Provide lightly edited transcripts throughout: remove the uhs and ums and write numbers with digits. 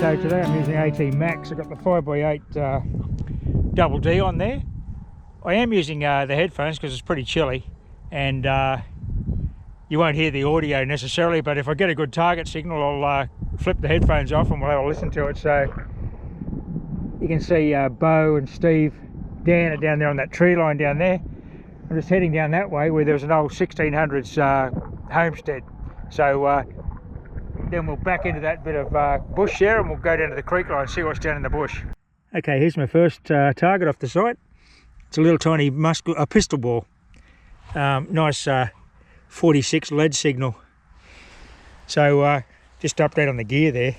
So today I'm using AT Max. I've got the 5x8 double D on there. I am using the headphones because it's pretty chilly, and you won't hear the audio necessarily, but if I get a good target signal I'll flip the headphones off and we'll have a listen to it. So you can see Bo and Steve, Dan are down there on that tree line down there. I'm just heading down that way where there's an old 1600s homestead. So then we'll back into that bit of bush there and we'll go down to the creek line and see what's down in the bush. Okay, here's my first target off the site. It's a little tiny pistol ball. Nice 46 lead signal. So just to update on the gear there,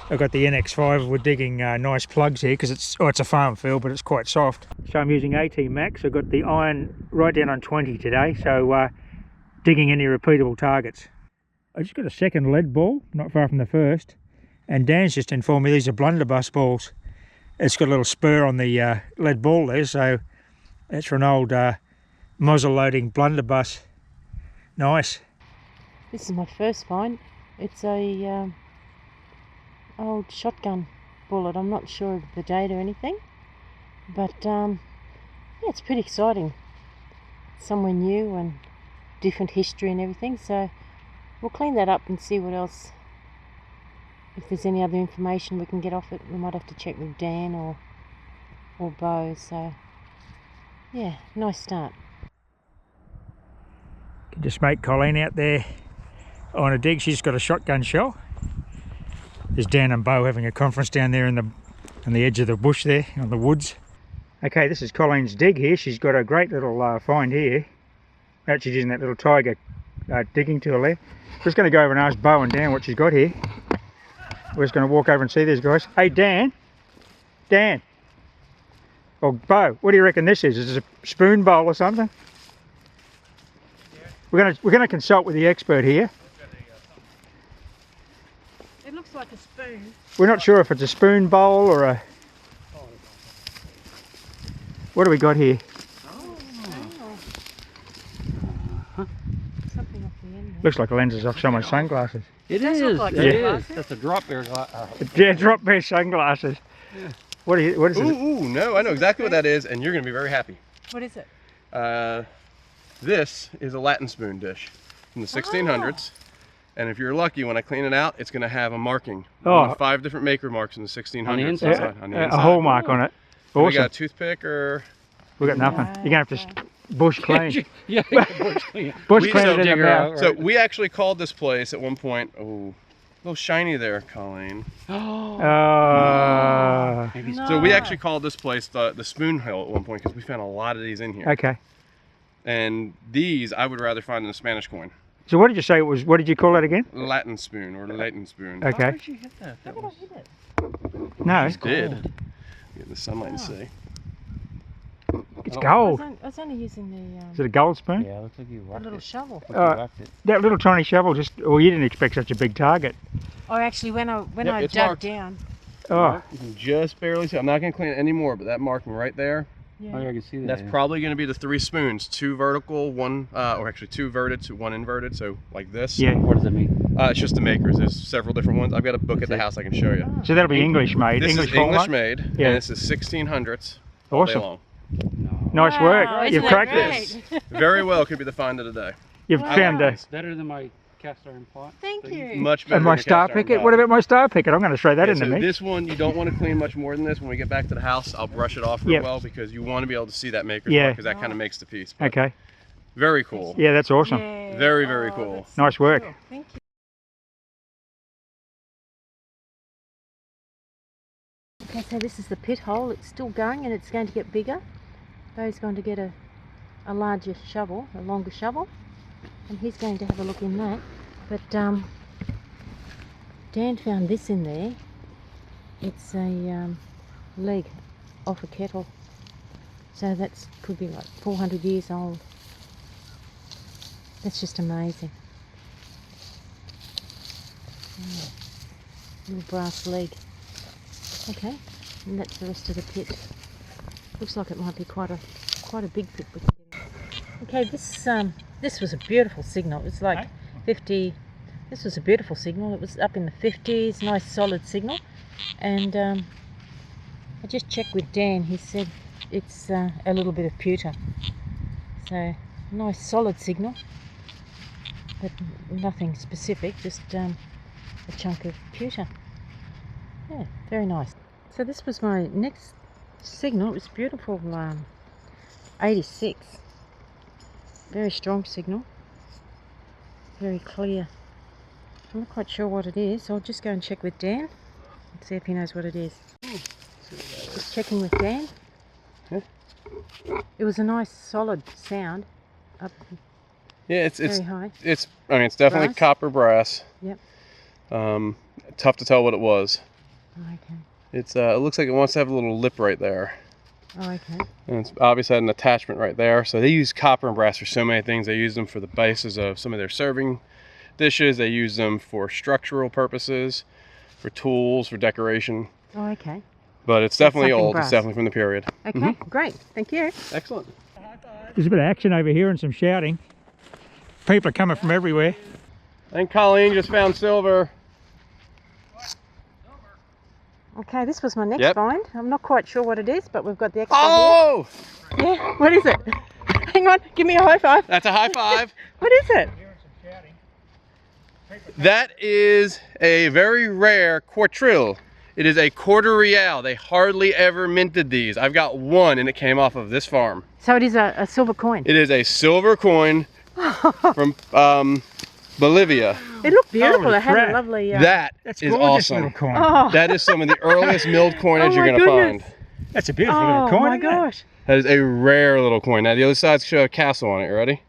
I've got the NX5. We're digging nice plugs here because it's a farm field, but it's quite soft. So I'm using AT Max. I've got the iron right down on 20 today, so digging any repeatable targets. I just got a second lead ball, not far from the first, and Dan's just informed me these are blunderbuss balls. It's got a little spur on the lead ball there, so that's for an old muzzle loading blunderbuss. Nice. This is my first find. It's a old shotgun bullet. I'm not sure of the date or anything, but yeah, it's pretty exciting. Somewhere new and different history and everything, so we'll clean that up and see what else, if there's any other information we can get off it. We might have to check with Dan or Bo. So yeah, nice start. Can just make Colleen out there on a dig. She's got a shotgun shell. There's Dan and Bo having a conference down there on the edge of the bush there, on the woods. Okay, this is Colleen's dig here. She's got a great little find here. Actually using that little tiger digging tool there. Just going to go over and ask Bo and Dan what she's got here. We're just going to walk over and see these guys. Hey Dan, or Bo, what do you reckon this is? Is this a spoon bowl or something? Yeah. We're going to consult with the expert here. It looks like a spoon. We're not sure if it's a spoon bowl or a... What do we got here? Something off the end there. Looks like lenses off someone's sunglasses. It does is. look like It sunglasses. is. That's a drop bear. Yeah, drop bear sunglasses. Yeah. What is it? Ooh, no, I know exactly what that is, and you're going to be very happy. What is it? This is a Latin spoon dish from the 1600s. And if you're lucky, when I clean it out, it's going to have a marking. One of 5 different maker marks in the 1600s. On the inside? On the inside. A hallmark on it. We Awesome. got a toothpick or... We got nothing. You're going to have to bush clean. Yeah, bush clean. Bush clean it in the mouth. So we actually called this place at one point... Oh, a little shiny there, Colleen. Oh. No. So we actually called this place the Spoon Hill at one point because we found a lot of these in here. Okay. And these I would rather find in a Spanish coin. So what did you say it was? What did you call that again? Latin spoon or Latin spoon. Okay. How did you hit that? That was... No, Just did. gold. Get the sunlight to see. it's Oh. gold. I was only using Is it a gold spoon? Yeah, it looks like you the rocked little it. shovel. Looks like you rocked it. That little tiny shovel just... Well, you didn't expect such a big target. Oh, actually, when I Yep, it's dug marked. down. Oh, You can just barely see. I'm not going to clean it anymore, but that marking right there, Yeah. Oh, yeah, I can see that. that's yeah. probably going to be the 3 spoons. 2 vertical, 1, or actually 2 verted, 1 inverted, so like this. yeah. What does it mean? It's just the makers. There's several different ones. I've got a book at the house I can show you. So that'll be English made. This English is English hallmark? made, Yeah. and this is 1600s all day Awesome. long. No. Nice work. Wow, You've isn't that cracked great? it. Very well could be the find of the day. You've Wow. found a... It's better than my cast iron pot. Thank you. Much better And my than a star cast iron picket? pot. What about my star picket? I'm going to throw that Yeah, into so me. this one, you don't want to clean much more than this. When we get back to the house, I'll brush it off real Yep. well because you want to be able to see that maker's Yeah. mark because that kind of makes the piece. But Okay. very cool. Yeah, that's awesome. Yeah. Very, very cool. That's Nice work. cool. Thank you. Okay, so this is the pit hole. It's still going and it's going to get bigger. Bo's going to get a larger shovel, a longer shovel, and he's going to have a look in that. But Dan found this in there. It's a leg off a kettle. So that's could be like 400 years old. That's just amazing. Oh, little brass leg. Okay, and that's the rest of the pit. Looks like it might be quite a big pit we can get in. Okay, this was a beautiful signal. It's like 50. This was a beautiful signal. It was up in the 50s, nice solid signal. And I just checked with Dan. He said it's a little bit of pewter. So nice solid signal, but nothing specific, just a chunk of pewter. Yeah, very nice. So this was my next signal. It was beautiful, 86. Very strong signal, very clear. I'm not quite sure what it is. I'll just go and check with Dan and see if he knows what it is. Just checking with Dan. Huh? It was a nice solid sound up Yeah, very high. I mean, it's definitely Brass? copper brass. Yep. Tough to tell what it was. Okay. It looks like it wants to have a little lip right there. Oh, okay. And it's obviously had an attachment right there. So they use copper and brass for so many things. They use them for the bases of some of their serving dishes. They use them for structural purposes, for tools, for decoration. Oh, okay. But it's definitely something old. brass. It's definitely from the period. Okay, great. Thank you. Excellent. There's a bit of action over here and some shouting. People are coming from everywhere. I think Colleen just found silver. Okay, this was my next Yep. find. I'm not quite sure what it is, but we've got the extra Oh! here. Yeah, what is it? Hang on, give me a high five. That's a high five. What is it? That is a very rare quartrille. It is a quarter real. They hardly ever minted these. I've got one and it came off of this farm. So it is a silver coin. It is a silver coin from Bolivia. It looked beautiful. Holy It had crap. a lovely... That That's is gorgeous awesome. little coin. Oh. That is some of the earliest milled coinage Oh you're my going to goodness. find. That's a beautiful little coin. Oh my isn't it? gosh. That is a rare little coin. Now the other side's got a castle on it. You ready?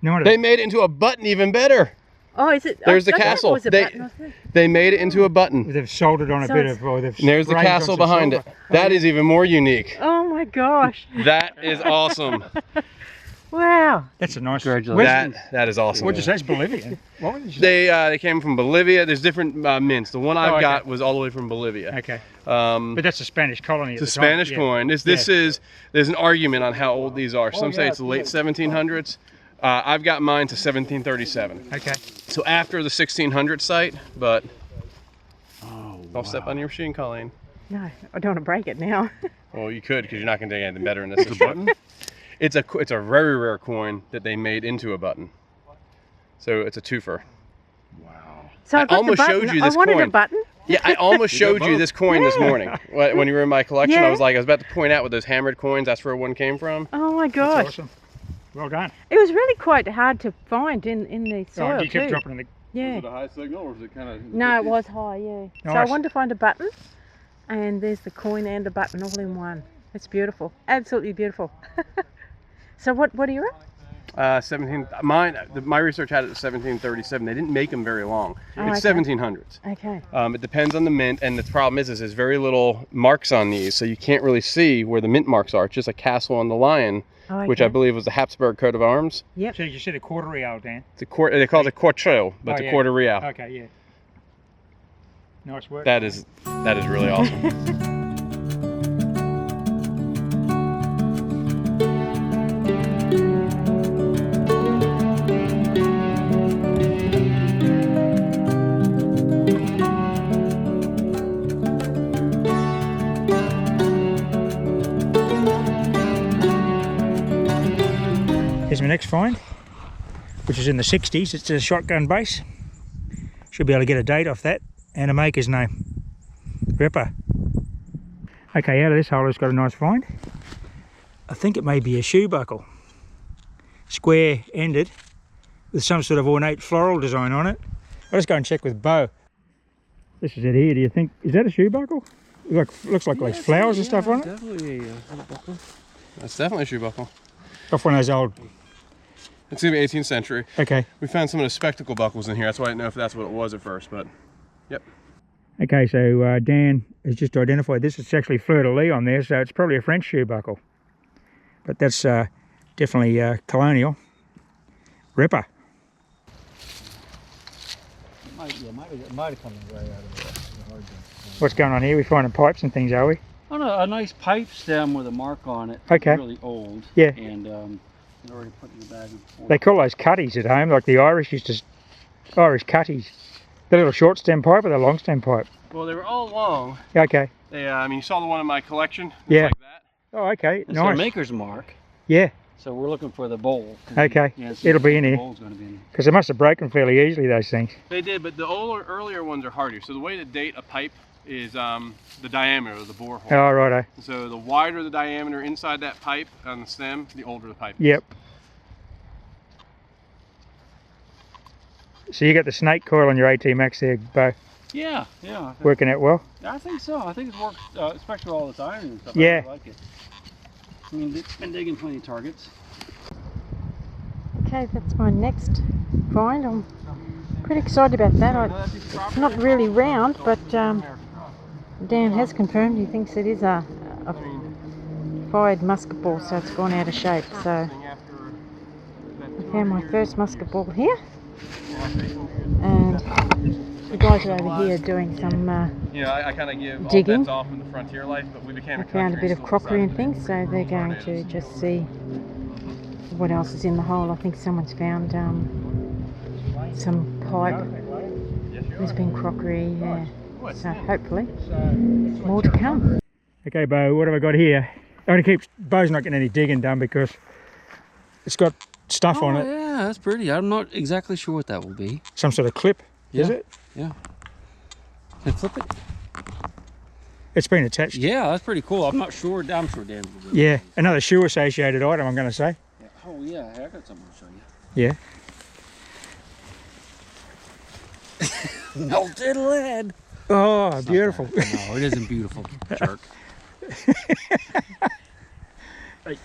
No, They made it into a button even better. Oh, is it? There's the I thought it castle. was a They- button, I think. They made it into a button. They've soldered on a So bit it's- of, or they've And there's the sprayed on castle some behind silver. it. That is even more unique. Oh my gosh. That is awesome. Wow. That's a nice. Congratulations. That is awesome. What did you say? It's Bolivian. What did you say? They came from Bolivia. There's different mints. The one I've okay. got was all the way from Bolivia. Okay, but that's a Spanish colony. It's at a the time. Spanish Yeah. coin. There's an argument on how old these are. Some say it's the late 1700s. I've got mine to 1737. Okay. So after the 1600 site, but Oh, don't step on your machine, Colleen. No, I don't want to break it now. Well, you could because you're not going to do anything better in this. Button? It's a very rare coin that they made into a button. So it's a twofer. wow. So I I got almost the button. showed you this I wanted a coin. button. Yeah, I almost showed you this coin this morning when you were in my collection. Yeah. I was about to point out with those hammered coins. That's where one came from. Oh my That's gosh. awesome. Well done. It was really quite hard to find in the soil You kept too. dropping in the. Yeah. Was it a high signal or was it kind of... No, it was high, yeah. So I Nice. wanted to find a button, and there's the coin and the button all in one. It's beautiful, absolutely beautiful. So what are you at? 17. My research had it at 1737. They didn't make them very long. Oh, It's okay. 1700s. Okay. It depends on the mint, and the problem is there's very little marks on these, so you can't really see where the mint marks are. It's just a castle on the lion, Oh, okay. which I believe was the Habsburg coat of arms. Yep. So you said a quarter real, Dan. They call it a quartrille, but Oh, it's a yeah. quarter real. Okay, yeah. Nice work. That is really awesome. Here's my next find, which is in the 60s. It's a shotgun base. Should be able to get a date off that and a maker's name. Ripper. Okay, out of this hole it's got a nice find. I think it may be a shoe buckle. Square ended with some sort of ornate floral design on it. I'll just go and check with Bo. This is it here. Do you think, is that a shoe buckle? Looks like there's flowers and stuff on it. Definitely a buckle. That's definitely a shoe buckle. Off one of those old. It's gonna be 18th century. Okay. We found some of the spectacle buckles in here. That's why I didn't know if that's what it was at first, but yep. Okay, so Dan has just identified this. It's actually fleur-de-lis on there, so it's probably a French shoe buckle. But that's definitely Colonial. Ripper. Might have come right out of there. What's going on here? We're finding pipes and things, are we? Oh no, a nice pipe stem with a mark on it. Okay. Really old. Yeah. And it already put in the bag before. They call those cutties at home, like the Irish used to, Irish cutties. The little short stem pipe or the long stem pipe? Well, they were all long. Okay. They, I mean, you saw the one in my collection. It's Yeah. like that. Oh, okay. It's their Nice. maker's mark. Yeah. So we're looking for the bowl. Okay. Yeah, It'll be in the here. bowl's going to be in here. Because they must have broken fairly easily, those things. They did, but the older, earlier ones are harder. So the way to date a pipe is the diameter of the bore hole. Oh, righto. So the wider the diameter inside that pipe on the stem, the older the pipe. Yep. So you got the snake coil on your AT Max there, Bo. Yeah, yeah. Working out well? I think so. I think it works, especially with all this iron and stuff. Yeah. I really like it. I mean, it's been digging plenty of targets. Okay, that's my next find. I'm pretty excited about that. It's not really round, but Dan has confirmed he thinks it is a fired musket ball, so it's gone out of shape. So I found my first musket ball here, and the guys are over here doing some I kind of give digging. all bets off in the frontier life, but we became I found a bit of crockery and things, so they're going to just see what else is in the hole. I think someone's found some pipe. There's been crockery, yeah. So hopefully more to come. Okay, Bo, what have I got here? Bo's not getting any digging done because it's got stuff on it. Yeah, that's pretty. I'm not exactly sure what that will be. Some sort of clip, is Yeah. it? Yeah. Can I flip it? It's been attached. Yeah, that's pretty cool. I'm not sure. I'm sure Dan will do it. Yeah, another shoe associated item, I'm going to say. Yeah. Oh, yeah. I got something to show you. Yeah. Melted lead. Oh, beautiful. No, it isn't beautiful, jerk. Got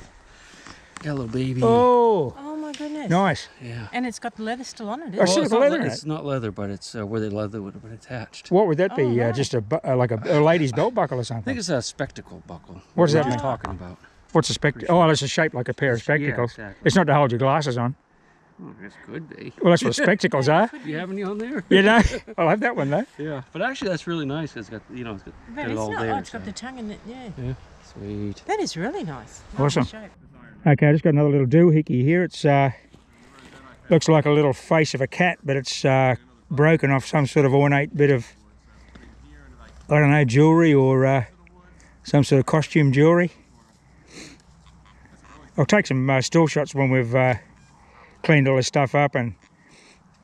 a little baby. Oh, Oh my goodness. nice. Yeah. And it's got the leather still on it, I isn't see it? the leather in It's it. not leather, but it's where the leather would have been attached. What would that be? Oh, right. Just like a lady's belt buckle or I something? think it's a spectacle buckle. What does that What mean? are you talking about? What's a spectacle? Oh, it's a shape like a pair of spectacles. Yeah, exactly. It's not to hold your glasses on. Oh, this could be. Well, that's what spectacles are. Do you have any on there? You know, I'll have that one though. Yeah. But actually, that's really nice. It's got, it's got, But it it's all not. there. Oh, it's got so- the tongue in it. Yeah. Yeah. Sweet. That is really nice. Awesome. Nice shape. Okay, I just got another little doohickey here. It's looks like a little face of a cat, but it's broken off some sort of ornate bit of, I don't know, jewellery or some sort of costume jewellery. I'll take some still shots when we've cleaned all this stuff up, and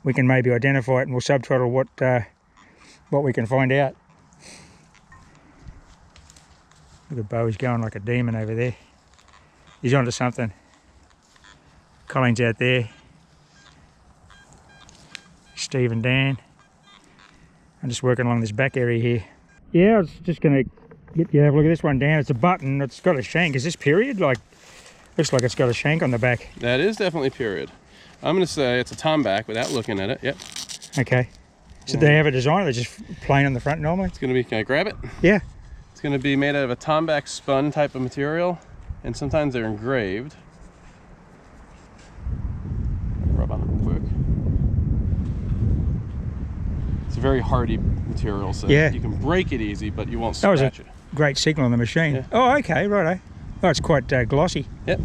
we can maybe identify it, and we'll subtitle what we can find out. Look at Bo, he's going like a demon over there. He's onto something. Colin's out there. Steve and Dan. I'm just working along this back area here. Yeah, I was just going to get you to have a look at this one, Dan. It's a button. It's got a shank. Is this period? Like, looks like it's got a shank on the back. That is definitely period. I'm going to say it's a tomback without looking at it. Yep. Okay. So they have a design, or they're just plain on the front normally? It's going to be, can I grab it? Yeah. It's going to be made out of a tomback spun type of material, and sometimes they're engraved. Rub on it real quick. It's a very hardy material, so Yeah. you can break it easy, but you won't That was scratch a it. great signal on the machine. Yeah. Oh, okay, righto. Oh, it's quite glossy. Yep.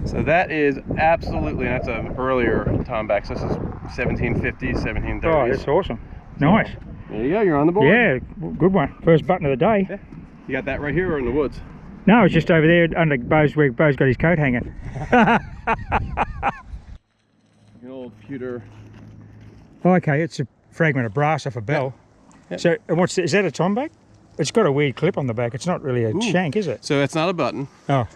So that is absolutely, that's an earlier tomback. So this is 1750s, 1730s. Oh, that's awesome. Nice. There you go, you're on the board. Yeah, good one. First button of the day. Yeah. You got that right here or in the woods? No, it's just over there under Bo's, where Bo's got his coat hanging. An old pewter. Oh, okay, it's a fragment of brass off a bell. Yep. So, and is that a tomback? It's got a weird clip on the back. It's not really a Ooh. shank, is it? So it's not a button. Oh,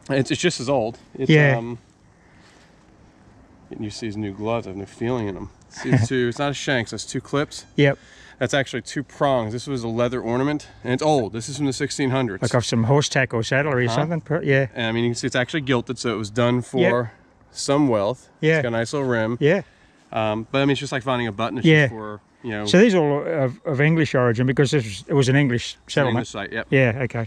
It's just as old. It's, Yeah. Getting used to these new gloves. I have no feeling in them. It's not a shank, so it's two clips. yep. That's actually two prongs. This was a leather ornament, and it's old. This is from the 1600s. Like off some horse tack or saddlery or something. Yeah, And I mean, you can see it's actually gilded, so it was done for Yep. some wealth. Yeah. It's got a nice little rim. yeah. But I mean, it's just like finding a button. It's Yeah. just for, you know, So these are all of English origin because it was an English on the settlement. site. Yep. Yeah, okay.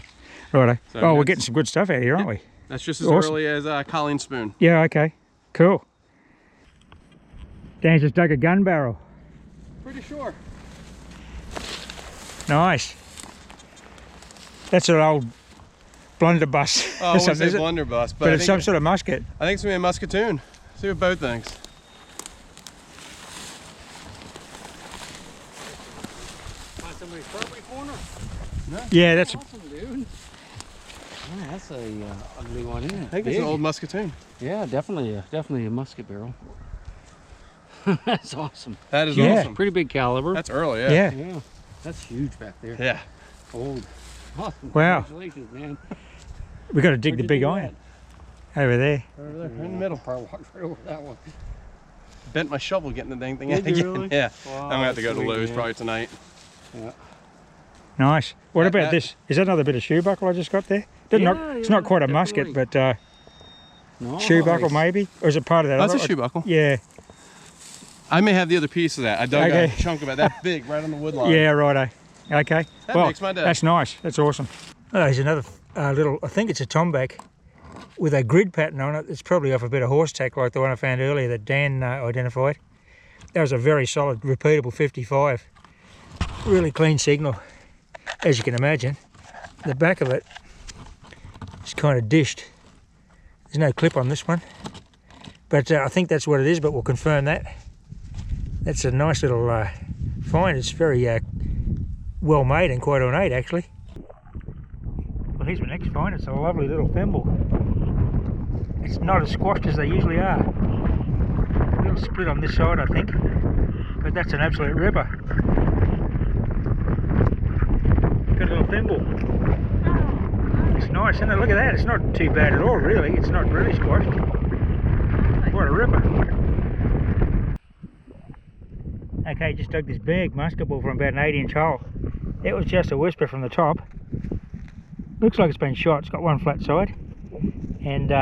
Righto. So, Oh, we're that's- getting some good stuff out here, aren't we? That's just as Awesome. early as Colleen spoon. Yeah, okay. Cool. Dan's just dug a gun barrel. Pretty sure. Nice. That's an old blunderbuss. Oh, I or wouldn't something, say is it? blunderbuss, but, But I it's think, some sort of musket. I think it's gonna be a musketoon. See what Bo thinks. somebody's property corner? No. Yeah, that's awesome, dude. Yeah, that's a ugly one, isn't it? I think it's an old musketoon. Yeah, definitely a musket barrel. That's awesome. That is Yeah. awesome. Pretty big caliber. That's early, yeah. yeah. Yeah, that's huge back there. Yeah. Old. Awesome. Wow. Congratulations, man. We got to dig Where'd the you big do iron over there. Over there, in the middle. Probably walked right over that one. Bent my shovel getting the dang thing Did out you again. really? Yeah. Wow, I'm gonna have to go to sweet, Lowe's man. probably tonight. Yeah. Nice. What about That- this? Is that another bit of shoe buckle I just got there? It's not quite a musket, definitely. but No, shoe buckle nice. maybe, or is it part of that? That's a other- shoe buckle. Yeah. I may have the other piece of that. I dug Okay. a chunk about that big right on the wood line. Yeah. Righto. Okay. That well, makes my day. that's nice. That's awesome. Oh, there's another little. I think it's a tomback with a grid pattern on it. It's probably off a bit of horse tack like the one I found earlier that Dan identified. That was a very solid, repeatable 55. Really clean signal, as you can imagine. The back of it is kind of dished. There's no clip on this one, but I think that's what it is, but we'll confirm that. That's a nice little find. It's very well made and quite ornate, actually. Well, here's my next find. It's a lovely little thimble. It's not as squashed as they usually are. A little split on this side, I think, but that's an absolute ripper. Good little thimble. It's nice, isn't it? Look at that. It's not too bad at all, really. It's not really squashed. What a ripper. Okay, just dug this big musket ball from about an 8-inch hole. It was just a whisper from the top. Looks like it's been shot. It's got one flat side, and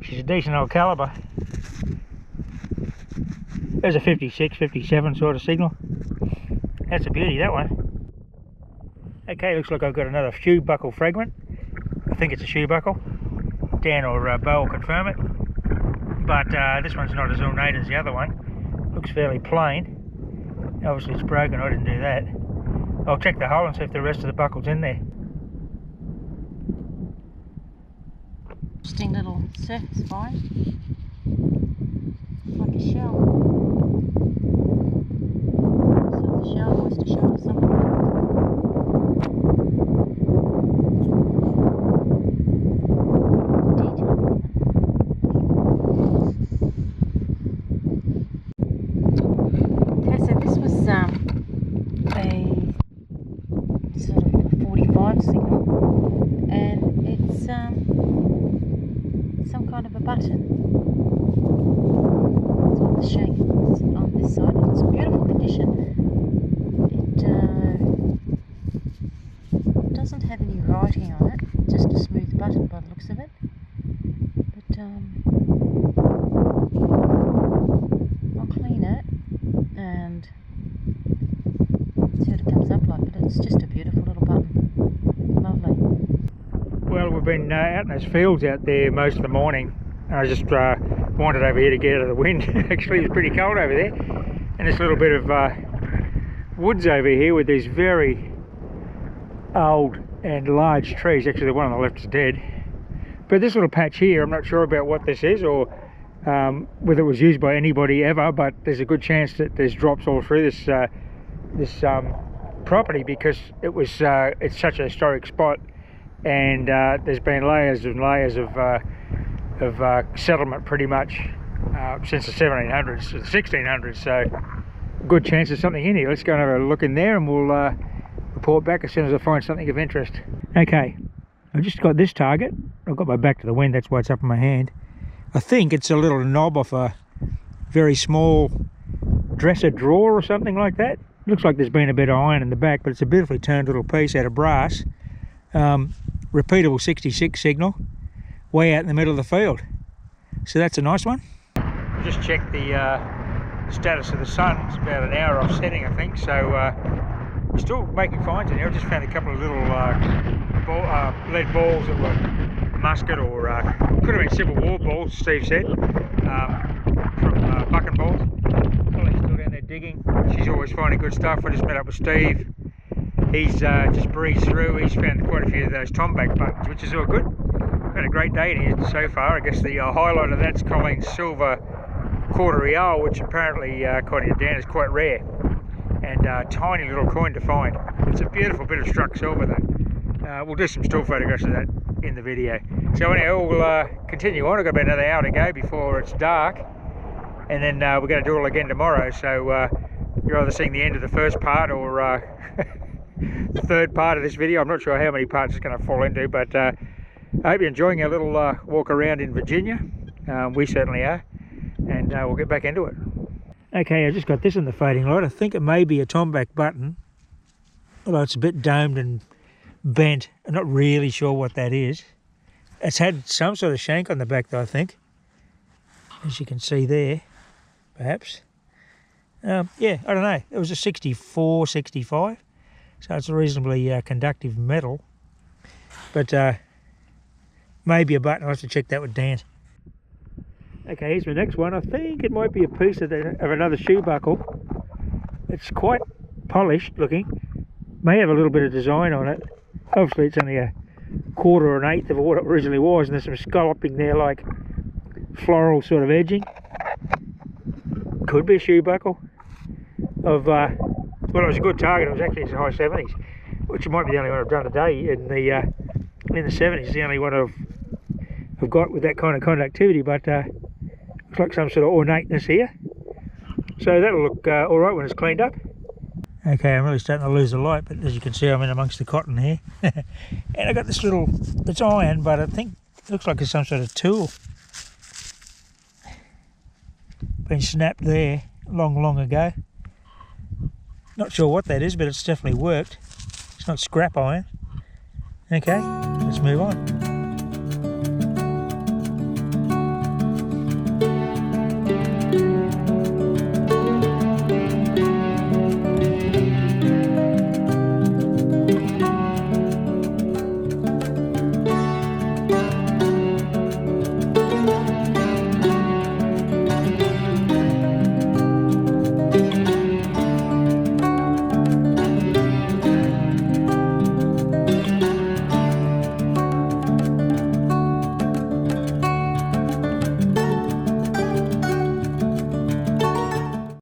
she's a decent old caliber. There's a 56, 57 sort of signal. That's a beauty, that one. Okay, looks like I've got another shoe buckle fragment. I think it's a shoe buckle. Dan or Bo will confirm it. But this one's not as ornate as the other one. Looks fairly plain. Obviously it's broken, I didn't do that. I'll check the hole and see if the rest of the buckle's in there. Interesting little surface find. Like a shell. So the shell, oyster shell or something. Okay, so this was a sort of 45 signal, and it's some kind of a button. That's what the shape is on this side. It's beautiful condition. It doesn't have any writing on it, just a smooth button by the looks of it. But I'll clean it and see what it comes up like, but it's just a beautiful little button. Lovely. Well, we've been out in those fields out there most of the morning. I just wandered over here to get out of the wind. Actually, it was pretty cold over there. And this little bit of woods over here with these very old and large trees. Actually, the one on the left is dead. But this little patch here, I'm not sure about what this is or whether it was used by anybody ever, but there's a good chance that there's drops all through this property because it's such a historic spot, and there's been layers and layers of settlement pretty much since the 1700s, the 1600s. So good chance there's something in here. Let's go and have a look in there, and we'll report back as soon as I find something of interest. Okay, I've just got this target. I've got my back to the wind, that's why it's up in my hand. I think it's a little knob off a very small dresser drawer or something like that. Looks like there's been a bit of iron in the back, but it's a beautifully turned little piece out of brass. Repeatable 66 signal, way out in the middle of the field. So that's a nice one. Just checked the status of the sun. It's about an hour off setting, I think. So we're still making finds in here. I just found a couple of little lead balls that were musket or could have been Civil War balls, Steve said, from bucking balls. Ollie's still down there digging. She's always finding good stuff. I just met up with Steve. He's just breezed through. He's found quite a few of those tomback buttons, which is all good. Had a great day in here so far. I guess the highlight of that's Colleen's silver quarter real, which apparently, according to Dan, is quite rare. And and tiny little coin to find. It's a beautiful bit of struck silver though. We'll do some still photographs of that in the video. So anyhow, we'll continue on. I've got about another hour to go before it's dark, and then we're going to do it all again tomorrow. So you're either seeing the end of the first part or the third part of this video. I'm not sure how many parts it's going to fall into, but I hope you're enjoying our little walk around in Virginia. We certainly are, and we'll get back into it. Okay, I just got this in the fading light. I think it may be a Tomback button, although it's a bit domed and bent. I'm not really sure what that is. It's had some sort of shank on the back though, I think, as you can see there, perhaps. Yeah, I don't know. It was a 64, 65, so it's a reasonably conductive metal. But maybe a button. I'll have to check that with Dan. Okay, here's my next one. I think it might be a piece of another shoe buckle. It's quite polished looking. May have a little bit of design on it. Obviously it's only a quarter or an eighth of what it originally was, and there's some scalloping there like floral sort of edging. Could be a shoe buckle of, well, it was a good target. It was actually in the high 70s, which might be the only one I've done today in the 70s. It's the only one I've got with that kind of conductivity, but looks like some sort of ornateness here. So that'll look all right when it's cleaned up. Okay, I'm really starting to lose the light, but as you can see, I'm in amongst the cotton here. And I got this little, it's iron, but I think it looks like it's some sort of tool. Been snapped there long ago. Not sure what that is, but it's definitely worked. It's not scrap iron. Okay, let's move on.